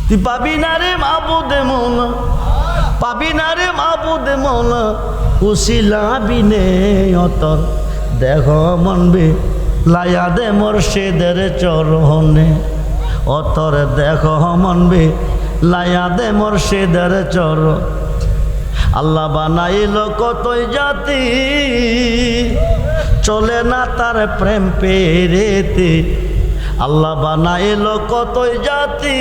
তুই পাবি না রে মাবুদে মৌলা, পাবি না রে মাবুদে মৌলা, উসিলাবি নে অতর দেহ মনবে লায়া দে মুর্শিদের চরণে, অতর দেহ মনবে লায়া দে মুর্শিদের চরণ। আল্লাহ বানাইল কতই জাতি, চলে না তার প্রেম পেরেতে। আল্লাহ বানাইল কতই জাতি,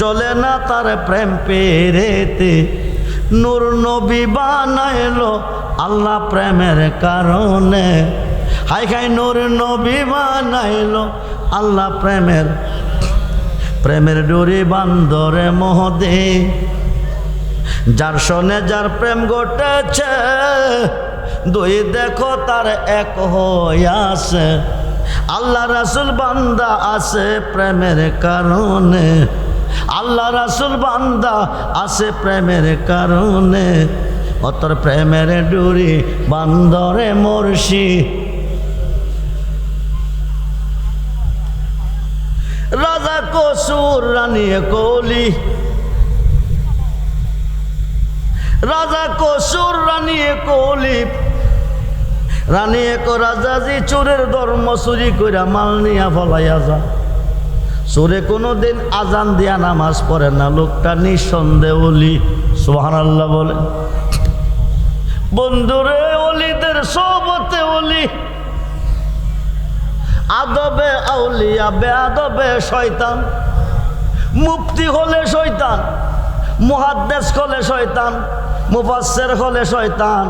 চলে না তার প্রেম পেরেতে। নূর নবী বানাইল আল্লাহ প্রেমের কারণে, হাই খাই নূর নবী বানাইল আল্লাহ প্রেমের, প্রেমের ডোরি বান্দরে মহদে। যার সনে যার প্রেম ঘটেছে, দুই দেখো তার এক হইয়াছে। আল্লাহ রাসূল বান্দা আছে প্রেমের কারণে, আল্লাহ রাসূল বান্দা আছে প্রেমের কারণে। অতর প্রেমের ডুরি বান্দরে মুর্শিদ। রাজা কসুর রানী কলি, রাজা কসুর রানী কলি। রানী এক রাজা জি চোরের ধর্ম চুরি কইরা মাল নিয়া ফলাইয়া যা। চোরে কোনোদিন আজান দিয়া নামাজ পড়ে না, লোকটা নিঃসন্দেহ ওলি। সুবহানাল্লাহ বলে। বন্ধুরে ওলিদের সবতে ওলি, আদবে আউলিয়া বেআদবে শয়তান। মুফতি হলে শয়তান, মুহাদ্দিস হলে শয়তান, মুফাসসির হলে শয়তান,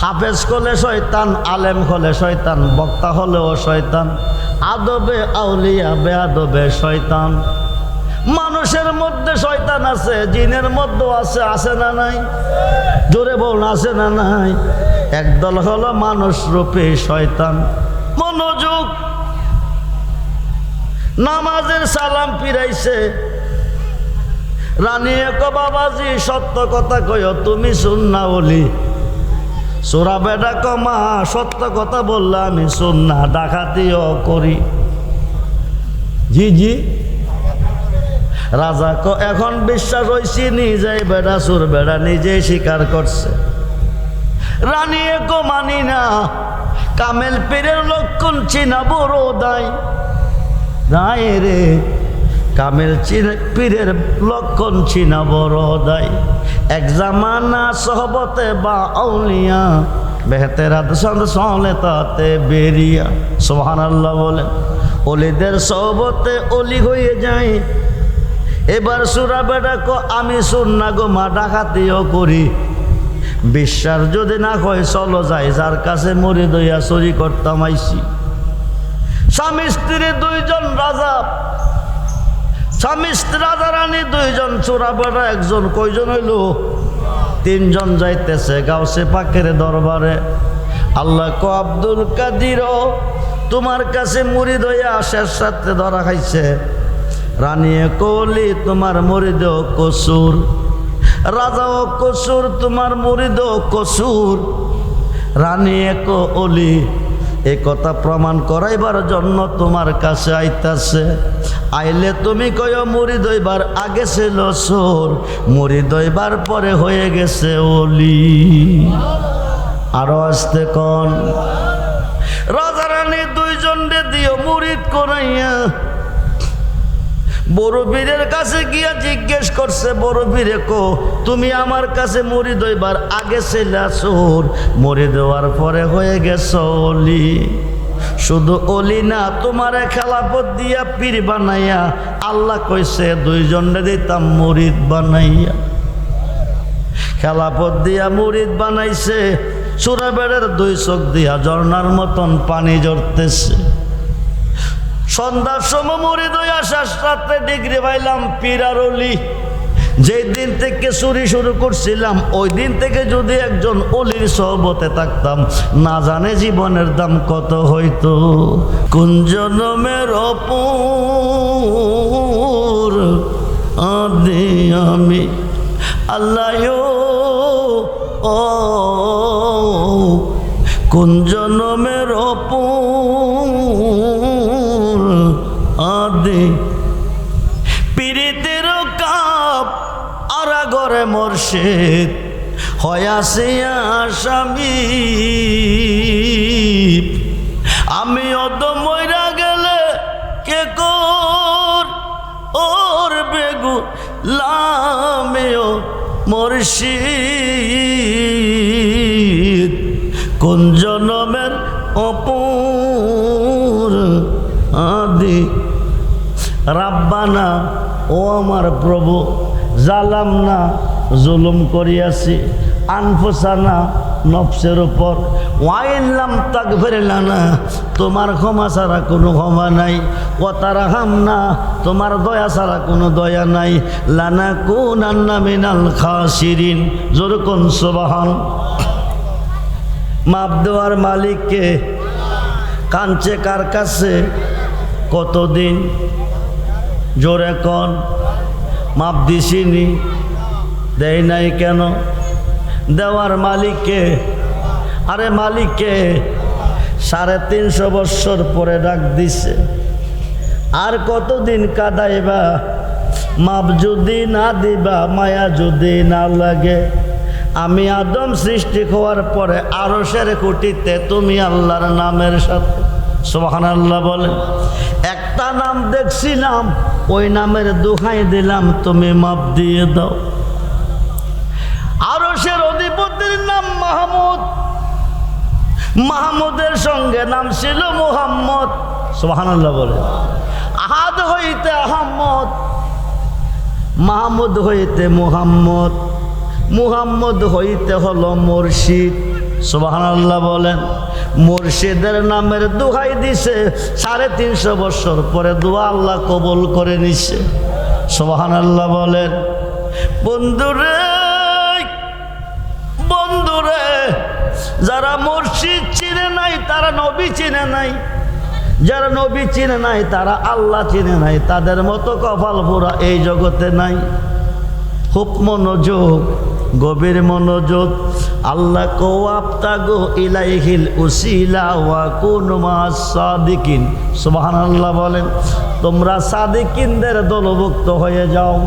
হাফেজ হলে শয়তান, আলেম হলে শয়তান, বক্তা হলেও শয়তান। আদবে আউলিয়া বেআদবে শয়তান। মানুষের মধ্যে শয়তান আছে, জিনের মধ্যেও আছে, আছে না নাই? জোরে বল, আছে না নাই? একদল হলো মানুষ রূপে শয়তান। মনোযোগ, নামাজের সালাম ফিরাইছে। রানী এক বাবাজি সত্য কথা কয়, তুমি সুন্নাহ ওলি। সোরা বেডা কমা সত্য কথা বললে আমি সুন্নাহ ডাকাতিও করি। জি জি। রাজা এখন বিশ্বাস হয়েছি, নিজেই বেড়া সুর বেড়া নিজেই স্বীকার করছে। রানী এক মানি না, কামেল পীরের লক্ষণ চিনা বড় দায়। দায় রে, কামেল পীরের লক্ষণ চিনা বড় দায়। এক জামানা সহবতে বা আউলিয়া, বেহতেরা দশান সলে তাতে বেরিয়া। সুবহানাল্লাহ বলে। ওলিদের সহবতে ওলি হয়ে যায়। এবার সুরা বেটা কো আমি সুন্নাহ গো মা ডাকাতিও করি। বিশ্বাস যদি না হয় চলো যাই, যার কাছে মুরিদ হইয়া চুরি করতাম আইছি। স্বামী স্ত্রী দুইজন রাজা, স্বামী স্ত্রী রাজা রানী দুইজন, চোরা বেটা একজন। কয়জন হইল? তিনজন যাইতেছে গাউসে পাকের দরবারে। আল্লাহ কো আব্দুল কাদির তোমার কাছে মুরিদ হইয়া শেষ সাথে ধরা খাইছে। রানী কলি তোমার মুরিদ কসুর, রাজাও কসুর, তোমার মুরিদ কসুর। রানী এক অলি এ কথা প্রমাণ করাইবার জন্য তোমার কাছে আইতাছে। আইলে তুমি কয় মুরিদ হইবার আগে ছিল সোর, মুরিদ হইবার পরে হয়ে গেছে অলি। আরো আসতে কোন রাজা রানী দুইজন রে দিও মুরিদ করাইয়া। বড় বীরের কাছে গিয়া জিজ্ঞেস করছে, বড় বীরে কো তুমি আমার কাছে মুরিদ হইবার আগে ছিলা সোর, মুরিদ হওয়ার পরে হয়ে গেছ অলি। শুধু অলি না, তোমারে খেলাফত দিয়া পীর বানাইয়া আল্লাহ কইছে দুইজনে দিতাম মুরিদ বানাইয়া। খেলাফত দিয়া মুরিদ বানাইছে। সূরা বেড়ের দুই চোখ দিয়া ঝর্ণার মতন পানি ঝরতেছে। সন্ধ্যার সময় মুরিদ হইয়া শেষ রাত্রে ডিগ্রি পাইলাম পীর আর অলি। যেই দিন থেকে চুরি শুরু করছিলাম, ওই দিন থেকে যদি একজন অলির সহবতে থাকতাম, না জানে জীবনের দাম কত হইতো। কোন জনমের অপুর আদি আমি আল্লাহ, ও কোন জনমের অপুর আদি। পিরিতে মুরিদের কাপ আরা ঘরে মুর্শিদ হয়াছে আসামি আমি অত মইরা গেলে কে কর ওর বেগু লামেও মুর্শিদ কোন জনমের অপর আদি রাব্বানা ও আমার প্রভু জালাম না জুলুম করিয়াছি আনফুসানা নফসের উপর ওয়াইল্লাম তাগফিরলানা তোমার ক্ষমা ছাড়া কোনো ক্ষমা নাই ওয়াতারহাম না তোমার দয়া ছাড়া কোনো দয়া নাই লানাকুনান্না মিনাল খাসিরিন জোরে কোন সুবহান। মাপ দেওয়ার মালিককে কাঁদছে কার কাছে কতদিন জোরে কোন মাপ দিছিনি দেয় নাই কেন দেওয়ার মালিককে আরে মালিককে 350 বৎসর পরে ডাক দিছে আর কতদিন কাঁদাইবা মাপ যদি না দিবা মায়া যদি না লাগে আমি আদম সৃষ্টি হওয়ার পরে আরশের কুটিতে তুমি আল্লাহর নামের সাথে সুবহানাল্লাহ বলেন একটা নাম দেখছিলাম ওই নামের দোহাই দিলাম তুমি মাপ দিয়ে দাও। আরশের অধিপতির নাম মাহমুদ মাহমুদের সঙ্গে নাম ছিল মুহাম্মদ সুবহানাল্লাহ বলেন আহাদ হইতে আহম্মদ মাহমুদ হইতে মুহাম্মদ মুহাম্মদ হইতে হলো মুর্শিদ সুবহানাল্লাহ বলেন মুর্শিদের নামের দোহাই দিছে 350 বছর পরে দোয়া আল্লাহ কবুল করে নিছে সুবহানাল্লাহ বলেন। বন্ধুরে বন্ধুরে যারা মুর্শিদ চিনে নাই তারা নবী চিনে নাই যারা নবী চিনে নাই তারা আল্লাহ চিনে নাই তাদের মতো কপাল পোড়া এই জগতে নাই। খুব মনোযোগ গভীর মনোযোগ আল্লাহ কোয়াবতাগু ইলাইহিল উসিলা ওয়া কুনু মাস সাদিকিন সুবহানাল্লাহ বলেন তোমরা সাদিকিনদের দলভুক্ত হয়ে যাও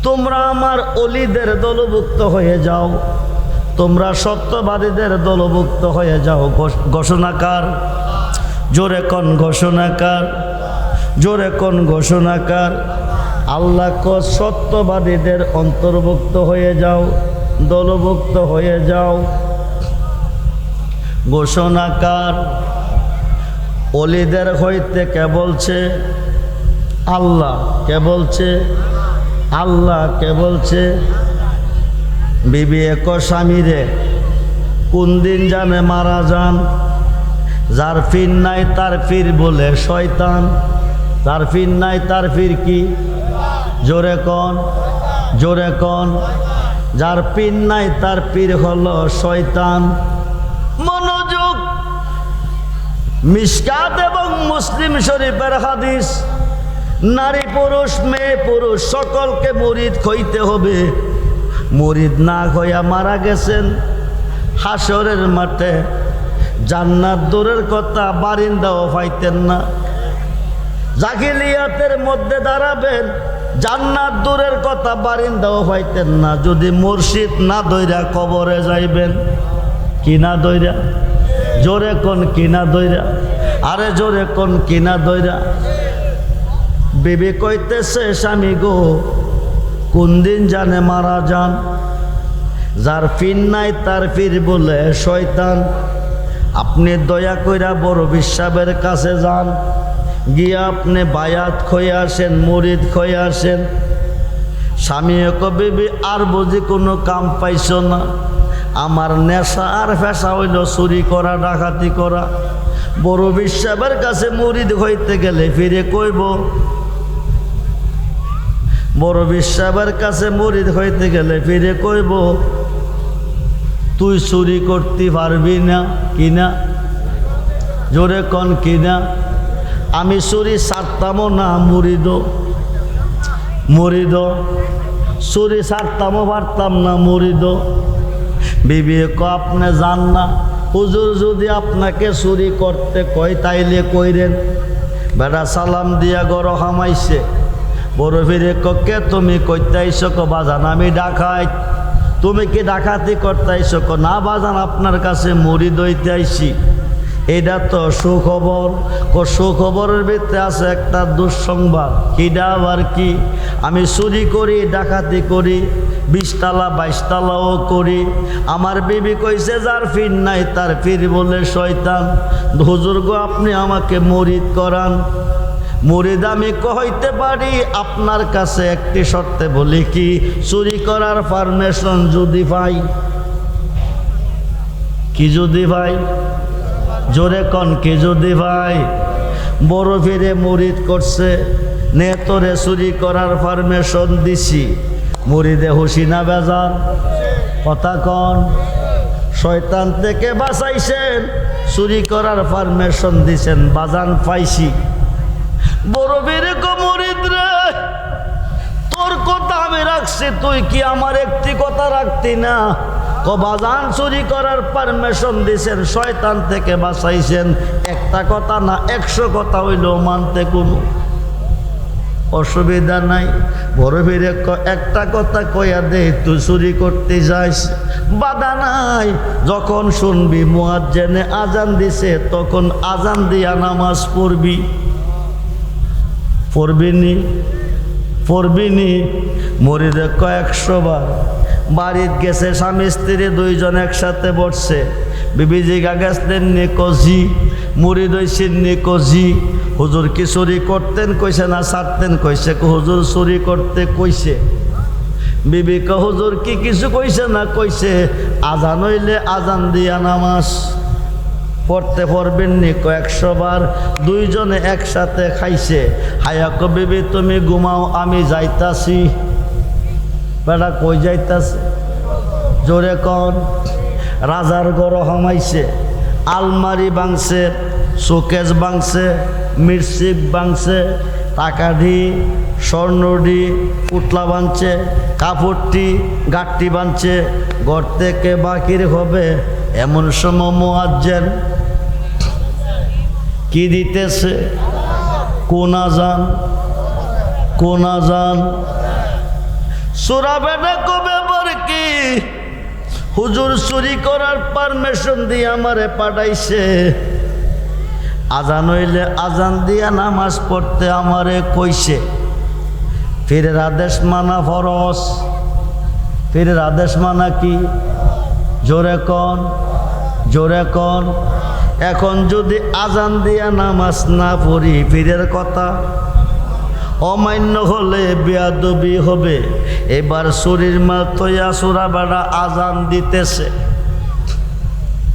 তোমরা আমার ওলিদের দলভুক্ত হয়ে যাও তোমরা সত্যবাদীদের দলভুক্ত হয়ে যাও। ঘোষণাকার জোরে কোন ঘোষণাকার জোরে কোন ঘোষণাকার আল্লাহ সত্যবাদীদের অন্তর্ভুক্ত হয়ে যাও দলভুক্ত হয়ে যাও। ঘোষণাকার ওলিদের হইতে কে বলছে আল্লাহ কে বলছে আল্লাহ কে বলছে বিবি এক স্বামীরে কোন দিন জানে মারা যান যার ফির নাই তার ফির বলে শয়তান যার ফির নাই তার ফির কি জোরে কোন যার পীর নাই তার পীর হলো শয়তান। মনোযোগ মিশকাত এবং মুসলিম শরীফের হাদিস নারী পুরুষ মেয়ে পুরুষ সকলকে মুরিদ হইতে হবে মুরিদ না হইয়া মারা গেছেন হাসরের মাঠে জান্নাত দূরের কথা বারিন্দাও পাইতেন না জাহিলিয়াতের মধ্যে দাঁড়াবেন জান্নাত দূরের কথা বারিন্দাও পাইতেন না যদি মুর্শিদ না দইরা কবরে যাইবেন কিনা দইরা জোরে কোন কিনা দইরা আরে জোরে কোন কিনা দইরা বিবি কইতেছে স্বামী গো কোন দিন জানে মারা যান যার ফির নাই তার ফির বলে শয়তান আপনি দয়া কইরা বড় বিশ্বাবের কাছে যান গিয়ে আপনি বায়াত খয়ে আসেন মুরিদ খয়ে আসেন। স্বামী বিবি আর বুঝি কোনো কাম পাইছ না আমার নেশা আর ফেসা হইল চুরি করা ডাকাতি করা বড় বিশ্বাবের কাছে মুরিদ হইতে গেলে ফিরে কইব বড় বিশ্বাবের কাছে মুরিদ হইতে গেলে ফিরে কইব তুই চুরি করতে পারবি না কিনা জোরে কোন কিনা আমি চুরি ছাড়তামও না মুরিদ চুরি ছাড়তামও পারতাম না মুরিদ বিবি আপনি জান না হুজুর যদি আপনাকে চুরি করতে কয় তাইলে কইরেন বেটা সালাম দিয়া গড় হামাইছে বড় ফিরে ককে তুমি কইতাইছ ক বাজান আমি ডাকাই, তুমি কি ডাকাতি করতাইছ ক না বাজান আপনার কাছে মুড়ি দইতে আইছি। এটা তো সুখবর। সুখবরের ভিতরে আছে একটা দুঃসংবাদ। কিডা আবার কি? আমি চুরি করি, ডাকাতি করি, 20 তালা 22 তালাও করি। আমার বিবি কইছে যার ফির নাই তার ফির বলে শয়তান। হুজুর গো আপনি আমাকে মুরিদ করান। মুরিদ আমি কইতে পারি, আপনার কাছে একটি শর্তে বলি কি, চুরি করার পারমিশন যদি পাই। কি যদি ভাই? জোরে কন কি যদি ভাই? বড় ফিরে মুরিদ করছে, নে তোরে চুরি করার পারমিশন দিছি। মুরিদে হুশি না বেজান? কথা কন। শয়তান থেকে বাঁচাইছেন, চুরি করার পারমিশন দিছেন, বাজান পাইছি। বড় ফিরে কো মুরিদ রে, তোর কথা আমি রাখছি, তুই কি আমার একটি কথা রাখতি না? বাজান চুরি করার পারমিশন দিছেন, শয়তান থেকে বাঁচাইছেন, একটা কথা না 100 কথা হইল মানতে কোনো অসুবিধা নাই। বড় ফিরে একটা কথা কইয়া দে, তুই চুরি করতে যাস, বাধা নাই। যখন শুনবি মুয়াজ্জিনে আজান দিছে, তখন আজান দিয়া নামাজ পড়বি। পড়বিনি? পড়বিনি? মুরিদে 100 বার। বাড়িত গেছে, স্বামী স্ত্রী দুইজন একসাথে বসছে। বিবিজি গাগাসতেন নে কজি, মুরিদ হইছেন নে কজি। হুজুর কি চুরি করতেন কইছে না ছাড়তেন কইছে? হুজুর চুরি করতে কইছে। বিবি ক হুজুর কি কিছু কইছে না কইছে? আজান হইলে আজান দিয়া নামাজ পড়তে পারবেন নি? 100 বার। দুইজনে একসাথে খাইছে। হায়া ক বিবি তুমি ঘুমাও, আমি যাইতাছি। বেটা কই যাইতাছে? জোরে কন। রাজার গড় হামাইছে, আলমারি ভাঙছে, শোকেস ভাঙছে, মির্চিক ভাঙছে, টাকাডি, স্বর্ণডি, পুতলা বাঁধছে, কাপড়টি গাঠটি বাঁধছে। ঘর থেকে বাকির হবে এমন সময় মুয়াজ্জিন কি দিতেছে? কোন আজান? কোন আজান? সূরা বেটা কবে পর কি? হুজুর চুরি করার পারমিশন দিয়ে আমারে পাঠাইছে। আজান হইলে আজান দিয়া নামাজ পড়তে আমারে কইছে। ফিরের আদেশ মানা ফরজ। ফিরের আদেশ মানা কি? জোরে কন, জোরে কন। এখন যদি আজান দিয়া নামাজ না পড়ি, ফিরের কথা অমান্য হলে বেয়াদবি হবে। এবার শরীর মাল তৈয়া সুরা বেড়া আজান দিতেছে।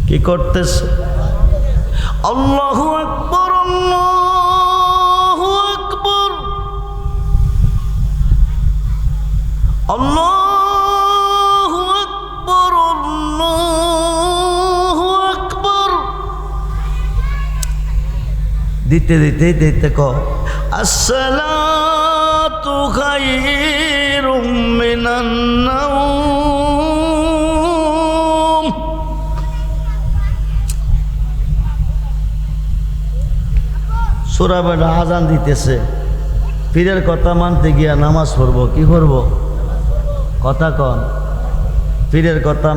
কি করতেছে? আল্লাহু আকবার, আল্লাহু আকবার, আল্লাহু আকবার, আল্লাহু আকবার। দিতে দিতে দিতে ক আসসালাতু খায়রুম মিনান নাওম। সূরা বেটা আজান দিতেছে, পীরের কথা মানতে গিয়া নামাজ পড়বো। কি করব? কথা কন। পীরের কথা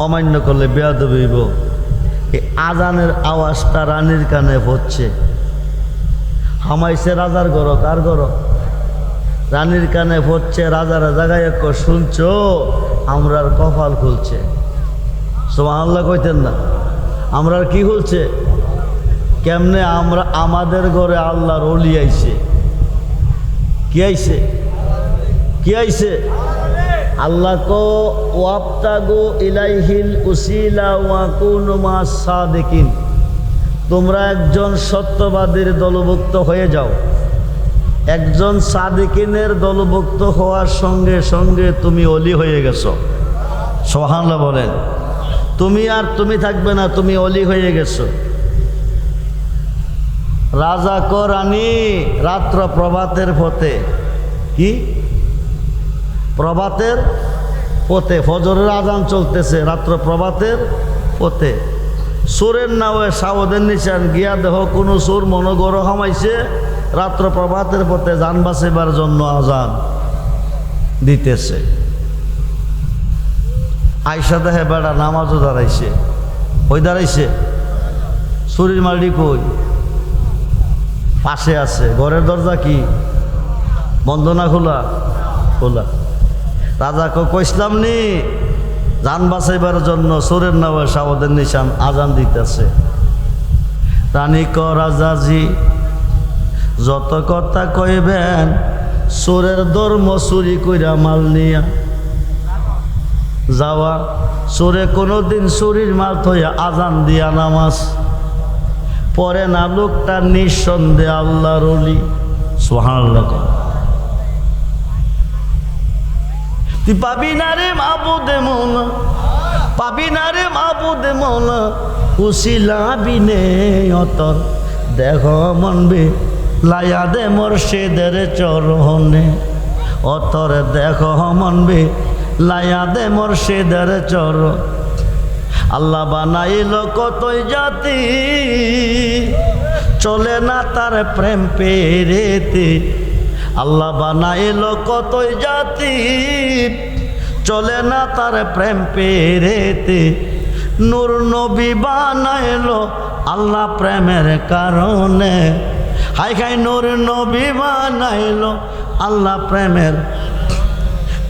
অমান্য করলে বেয়াদবি হইব। এই আজানের আওয়াজটা রানীর কানে পড়ছে। হামাইছে রাজার ঘর। কার ঘর? রানীর কানে পড়ছে। রাজারা জায়গায় শুনছো, আমরার কপাল খুলছে। সুবহানাল্লাহ কইতেন না? আমরার কি খুলছে? কেমনে? আমরা আমাদের ঘরে আল্লাহর ওলি আইছে। কি আইছে? কি আইছে? আল্লাহ কো ওয়াবতাগু ইলাইহিল উসিলা ওয়া কুনু মাস সাদিকিন। তোমরা একজন সত্যবাদীর দলভুক্ত হয়ে যাও। একজন সাদিকিনের দলভুক্ত হওয়ার সঙ্গে সঙ্গে তুমি অলি হয়ে গেছো। সুবহানাল্লাহ বলেন। তুমি আর তুমি থাকবে না, তুমি অলি হয়ে গেছো। রাজা কো রানী রাত্র প্রভাতের পথে। কি? প্রভাতের পথে। ফজরের আজান চলতেছে, রাত্র প্রভাতের পথে। সুরের নাওয়ে সাউদের নিশান গিয়া দেহ কোনো সুর মনগর হামাইছে, রাত্র প্রভাতের পথে যান বাঁচাইবার জন্য আজান দিতেছে। আয়সা দেখে বেড়া নামাজও দাঁড়াইছে, ওই দাঁড়াইছে শরীর মালিক ওই পাশে আছে। ঘরের দরজা কি বন্ধ না খোলা? খোলা। রাজা কইসলাম নি যান বাঁচাইবার জন্য সোরের নামে সাবধান নিশান আজান দিতেছে। রানী ক রাজাজি যত কথা কইবেন, সোরের ধর্ম চুরি কইরা মাল নিয়া যাওয়া, সোরে কোনোদিন চুরির মাল থইয়া আজান দিয়া নামাজ পরে না, লোকটা নিঃসন্দেহে আল্লাহর ওলি। সুবহানাল্লাহ। তুই পাবি না রে মাবুদে মৌলা, পাবি না রে মাবুদে মৌলা, উসিলা বিনে অতর দেখ মনবে লায়া দে মোরশেদের চরণে, অতর দেখ মনবে লায়া দে মোরশেদের চরণ। আল্লাহ বানাইল কতই জাতি, চলে না তার প্রেম পেরেতে। আল্লাহ বানাইল কতই জাতি, চলে না তার প্রেম পেরেতে। নূর নবী বানাইল আল্লাহ প্রেমের কারণে, হাই খাই নূর নবী বানাইল আল্লাহ প্রেমের,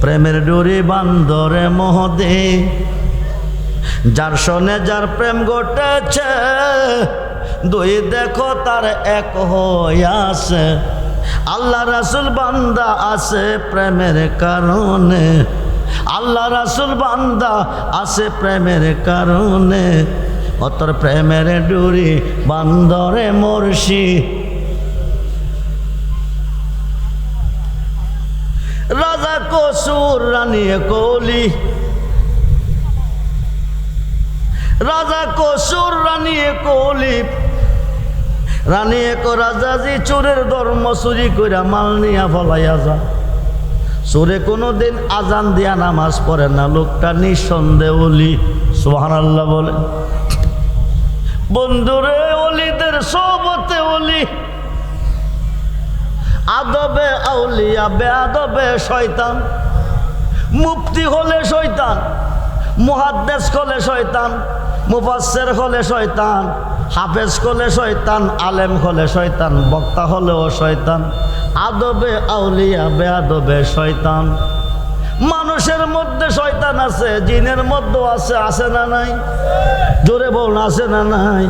প্রেমের ডোরি বান্দরে মহদে। যার সনে যার প্রেম ঘটেছে, দুই দেখো তার এক হইয়াছে। আল্লাহ রাসূল বান্দা আছে প্রেমের কারণে, আল্লাহ রাসূল বান্দা আছে প্রেমের কারণে। অতর প্রেমের ডুরি বান্দরে মর্ষি। রাজা কসুর রানী কলি, রাজা কসুর রানী কলি। রানী এক রাজাজি চোরের ধর্ম চুরি কইরা মাল নিয়া ফলাইয়া যা। চোরে কোনোদিন আজান দিয়া নামাজ পড়ে না, লোকটা নিঃসন্দেহে ওলি। সুবহানাল্লাহ বলে। বন্ধুরে ওলিদের সবতে ওলি, আদবে আউলিয়া বেআদবে শয়তান। মুফতি হলে শয়তান, মুহাদ্দিস হলে শয়তান, মুফাসসির হলে শয়তান, হাফেজ হলে শয়তান, আলেম হলে শয়তান, বক্তা হলেও শয়তান। আদবে আউলিয়া বেআদবে শয়তান। মানুষের মধ্যে শয়তান আছে, জিনের মধ্যেও আছে, আছে না নাই? জোরে বল, আছে না নাই?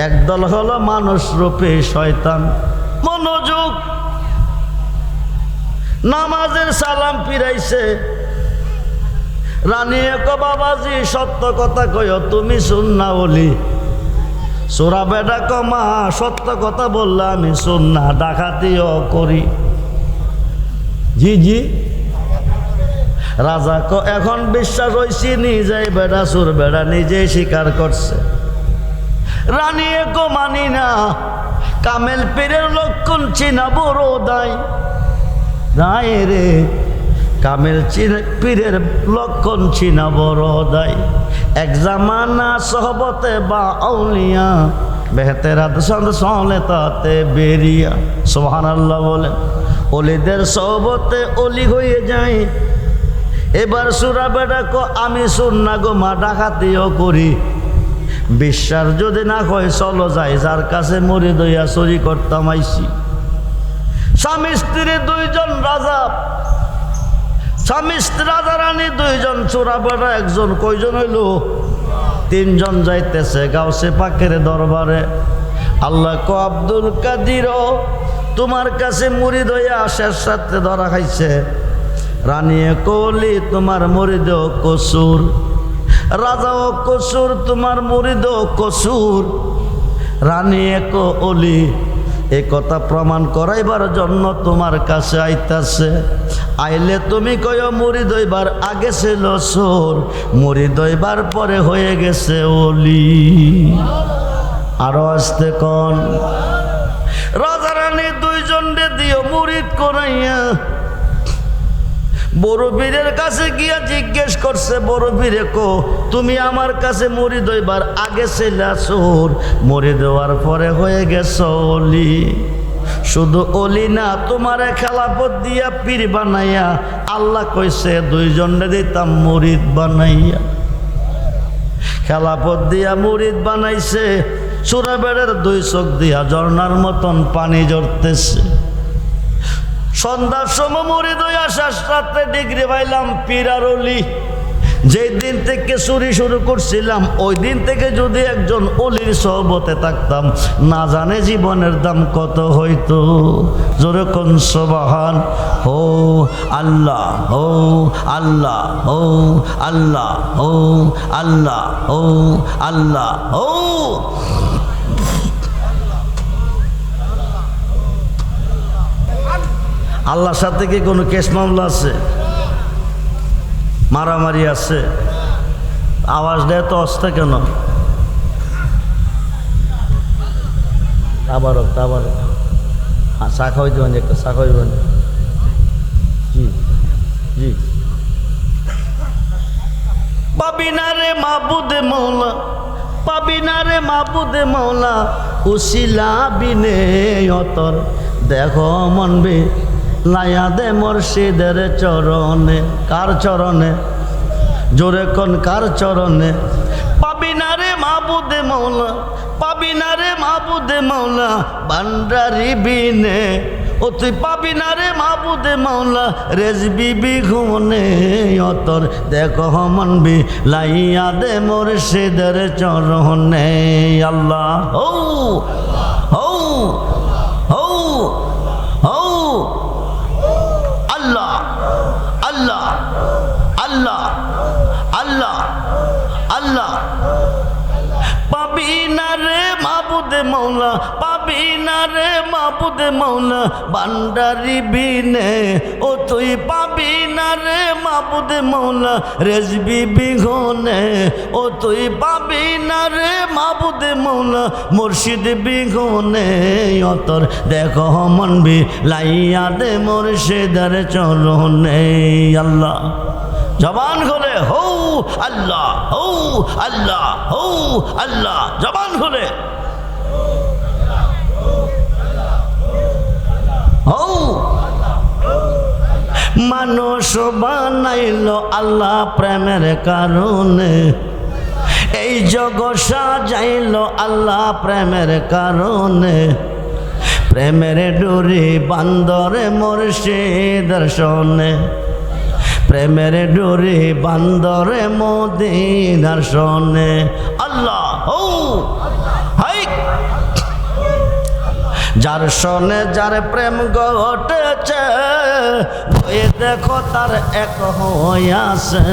একদল হলো মানুষ রূপে শয়তান। মনোযোগ, নামাজের সালাম ফিরাইছে। রানী এক বাবাজি সত্য কথা কইও, তুমি সুন্নাহ ওলি। সোরা বেটা কমা সত্য কথা বললে আমি সুন্নাহ ডাকাতিও করি। জি জি। রাজা ক এখন বিশ্বাস হইছি নিজেই বেড়া সুর বেড়া নিজেই স্বীকার করছে। রানী এক মানি না, কামেল পীরের লক্ষণ চিনা বড় দায়। দায় রে কামেল পীরের লক্ষণ চিনা বড় দায়। এক জামানা সহবতে বা আউলিয়া, বেহতেরা দশান্ত সলে তাতে বেরিয়া। সুবহানাল্লাহ বলে। ওলিদের সহবতে ওলি হয়ে যায়। এবার সুরা বেটা কো আমি সুন্না গো মা ডাকাতিও করি। বিশ্বাস যদি না হয় চলো যাই, যার কাছে মরি দইয়া চুরি করতাম আইসি। স্বামী স্ত্রী দুইজন রাজা, স্বামী স্ত্রী রাজা রানী দুইজন, চোরা বেটা একজন। কয়জন হইল? তিনজন যাইতেছে গাউসে পাকের দরবারে। আল্লাহ কো আব্দুল কাদির তোমার কাছে মুরিদ হইয়া শেষ সাথে ধরা খাইছে। রানী কলি তোমার মুরিদ কসুর, রাজাও কসুর, তোমার মুরিদ কসুর। রানী এক অলি এ কথা প্রমাণ করাইবার জন্য তোমার কাছে আইতাছে। আইলে তুমি কয় মুরিদ হইবার আগে ছিল সোর, মুরিদ হইবার পরে হয়ে গেছে অলি। আরো আসতে কন। রাজা রানী দুইজন দিও মুরিদ করাইয়া বড় বীরের কাছে গিয়া জিজ্ঞেস করছে, বড় বীরে কো তুমি আমার কাছে মুরিদ হইবার আগে ছিলা সোর, মুরিদ হওয়ার পরে হয়ে গেছ অলি। শুধু অলি না, তোমারে খেলাফত দিয়া পীর বানাইয়া আল্লাহ কইছে দুইজনে দিতাম মুরিদ বানাইয়া। খেলাফত দিয়া মুরিদ বানাইছে, চূড়াবেড়ের দুই চোখ দিয়া ঝর্ণার মতন পানি ঝরতেছে। সন্ধ্যার সময় মুরিদ হইয়া শেষ রাত্রে ডিগ্রি পাইলাম পীর আর অলি। যেই দিন থেকে চুরি শুরু করছিলাম ওই দিন থেকে যদি একজন অলির সহবতে থাকতাম, না জানে জীবনের দাম কত হইতো। জোরে কোন সুবহান। ও আল্লাহ, ও আল্লাহ, ও আল্লাহ, ও আল্লাহ, ও আল্লাহ, ও আল্লাহর সাথে কি কোনো কেস মামলা আছে? মারামারি আছে? আওয়াজ দেয় তো অস্তে কেন? আবারও হ্যাঁ, চা খাওয়াই দেবেন, একটা চা খাওয়াইবেন। জি জি। পাবি না রে মাবুদে মৌলা, পাবি না রে মাবুদে মৌলা, উসিলা বিনে অতর দেখো মনবি লাইয়া দে মুর্শিদের চরণে। কার চরণে? জোরে কোন কার চরণে? পাবি না রে মাবুদে মৌলা, পাবি না রে মাবুদে মৌলা, ভান্ডারি বিনে ও তুই পাবি না রে মাবুদে মৌলা, রেজবি বিঘুনে অতর দেখো মনবি লাইয়া দে মুর্শিদের চরণে। আল্লাহ ও ও ও ও আল্লাহ আল্লাহ আল্লাহ আল্লাহ আল্লাহ। পাবি না রে মাবুদে মৌলা, পাবি না রে মাবুদে মৌলা, ভান্ডারি বিনে ও তুই পাবি না রে মাবুদে মৌলা, রেজবি বিঘনে ও তুই পাবি না রে মাবুদে মৌলা, মুর্শিদ বিঘনে অতর দেখো মনবি লাইয়া দে মুর্শিদের চরণে। আল্লাহ জবান খুলে হো আল্লাহ, হো আল্লাহ, হো আল্লাহ, জবান খুলে হো। মানুষ বানাইল আল্লাহ প্রেমের কারণে, এই জগৎ সাজাইল আল্লাহ প্রেমের কারণে। প্রেমের ডোরি বান্দরে মুর্শিদের শোনে, প্রেমের ডোরি বান্দরে মদিনার শোনে। আল্লাহ ও হাই, যার শোনে যার প্রেম ঘটেছে, ওই দেখো তার এক হইয়াছে।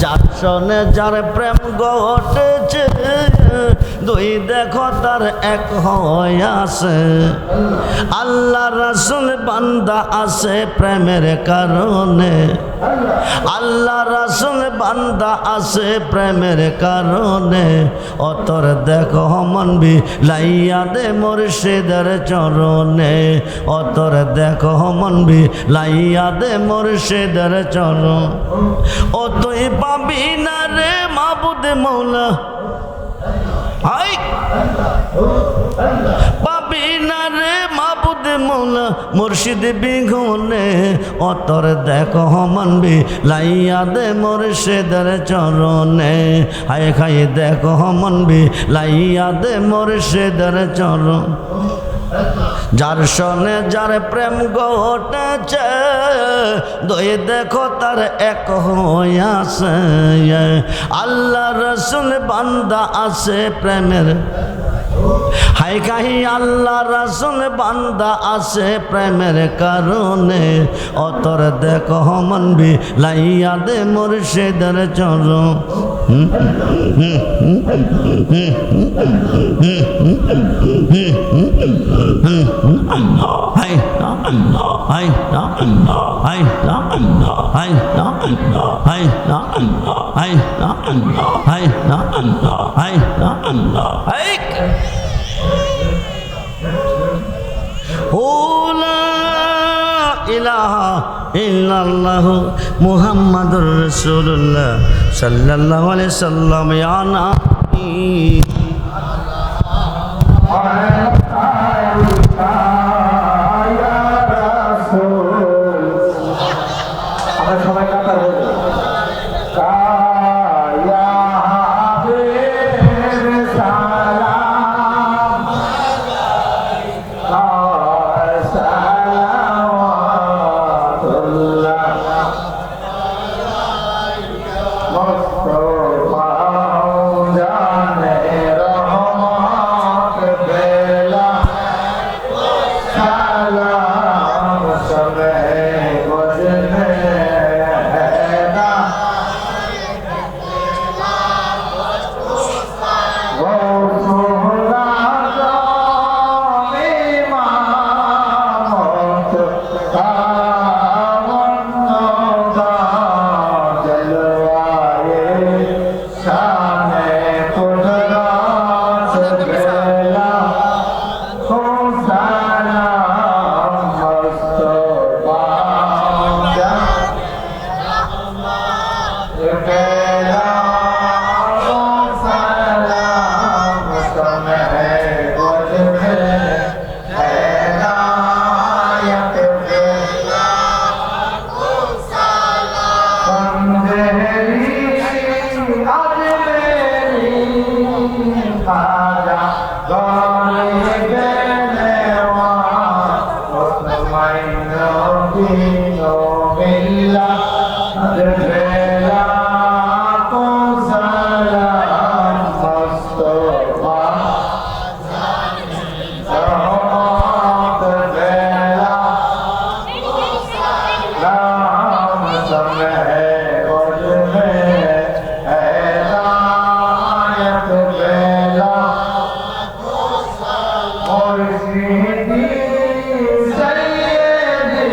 যার শোনে যার প্রেম ঘটেছে, দুই দেখো তার এক হইয়াছে। আল্লাহ রাসূল বান্দা আছে প্রেমের কারণে, আল্লাহ রাসূল বান্দা আছে প্রেমের কারণে। অতর দেখো মনবি লাইয়া দে মুর্শিদের চরণে, অতর দেখো মনবি লাইয়া দে মুর্শিদের চরণ। ও তুই পাবি না রে মাবুদে মৌলা, হাই পাবি না রে মাবুদে মৌলা, মুর্শিদ বিঘনে। অতর দেখো মনবি লাইয়া দে মুর্শিদের চরণে। হাই খাই দেখো মনবি লাইয়া দে মুর্শিদের চরণ। যার শোনে যার প্রেম ঘটেছে, দুই দেখো তার এক হইয়াছে। আল্লাহ রাসূল বান্দা আছে প্রেমের, হাই কাহি আল্লাহ রাসূল বান্দা আছে প্রেমের কারণে। অতর দেখো মনবি লাইয়া দে মুর্শিদের চরণ। হাই না আল্লাহ, হাই না আল্লাহ, হাই না আল্লাহ, হাই না আল্লাহ, হাই না আল্লাহ, হাই না আল্লাহ, হাই না আল্লাহ, হাই না আল্লাহ। হাই লা ইলাহা ইল্লাল্লাহ মুহাম্মাদুর রাসূলুল্লাহ সাল্লাল্লাহু আলাইহি সাল্লাম। ইয়া নবী আমরা সবাই কাতার বলবো কায়া হাবিব সালাম সালাওয়াতুল্লাহ মুস্তাফা জানে রহমত বেলা সালাম সবে বজনে হেনা গৌসুলা ইমামত কামন্নগা জলওয়ায়ে শানে কুদরত বেলা সালাম মুস্তাফা বেলা সালাম সবে বজনে হেদায়ত বেলা সন্দেহি আজমেরি খাজা গলে গেলেওয়া মুতমাইন দিনো বিল্লা বেলা কো সালাম মুস্তাফা রহমত বেলা রাম সবে বজনে হেদায়ত বেলা মুর্শিদি সৈয়দি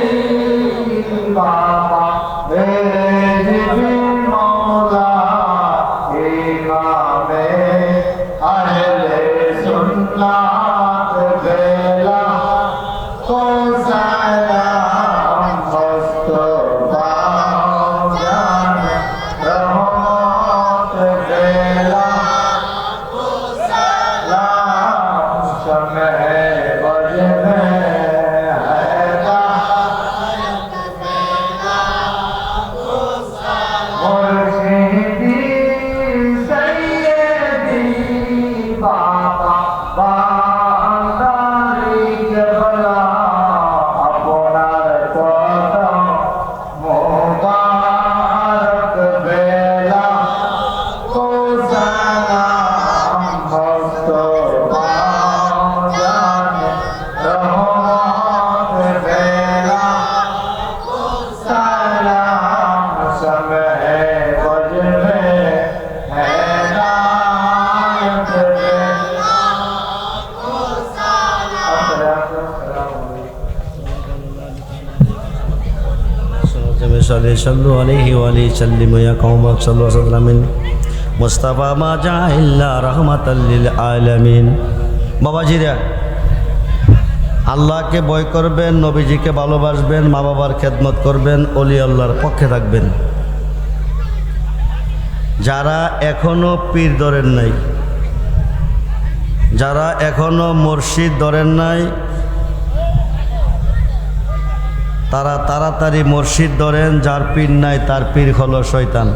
বাবা বেজবি মৌলা ইমামে আহলে সুন্নাত বেলা কো সালাম মুস্তাফা জানে রহমত বেলা সালাম সবে বজনে মুর্শিদি সৈয়দি বাবা বান্দারি কেবলা আপনার কদম মোবারক বেলা কো সালাম মুস্তাফা জানে রহমত বেলা সালাম সবে বজনে হেদায়ত বেলা صلوا عليه وآله وسلموا يا قوم صلوا وسلم মুস্তাফা মা জাইল্লা রাহমাতাল লিল আলামিন। বাবাজিরা, আল্লাহকে ভয় করবেন, নবীজিকে ভালোবাসবেন, মা বাবার খেদমত করবেন, ওলি আল্লাহর পক্ষে থাকবেন। যারা এখনো পীর ধরেন নাই, যারা এখনো মুর্শিদ ধরেন নাই, তারা তাড়াতাড়ি মুর্শিদ ধরেন। যার পীর নাই তার পীর হলো শয়তান।